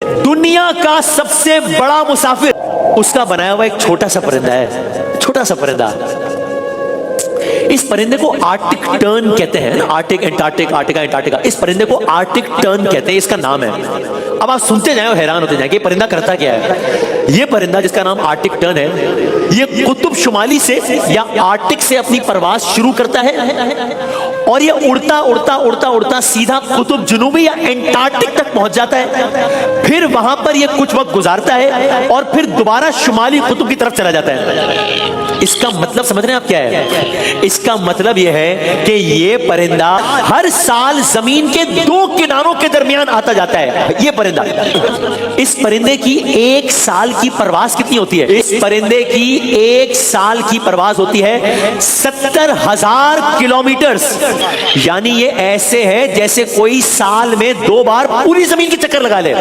दुनिया का सबसे बड़ा मुसाफिर उसका बनाया हुआ एक छोटा सा परिंदा है, छोटा सा परिंदा। इस परिंदे को आर्टिक टर्न कहते हैं ना, आर्टिक एंटार्क्टिक, आर्टिका एंटार्क्टिका। इस परिंदे को आर्टिक टर्न कहते हैं, इसका नाम है। अब आप सुनते जाए और हैरान होते जाए कि परिंदा करता क्या है। ये परिंदा जिसका नाम आर्टिक टर्न है, ये कुतुब शुमाली से या आर्टिक से अपनी परवास शुरू करता है और ये उड़ता उड़ता उड़ता उड़ता सीधा कुतुब जुनूबी या एंटार्क्टिक तक पहुंच जाता है। फिर वहां पर ये कुछ वक्त गुजारता है और फिर दोबारा शुमाली कुतुब की तरफ चला जाता है। इसका मतलब समझ रहे हैं आप क्या है? इसका मतलब यह है कि ये परिंदा हर साल जमीन के दो किनारों के दरमियान आता जाता है। ये परिंदा, इस परिंदे की एक साल की परवास कितनी होती है? इस परिंदे की एक साल की परवास होती है 70,000 किलोमीटर। यानी ये ऐसे है जैसे कोई साल में 2 बार पूरी जमीन के चक्कर लगा ले।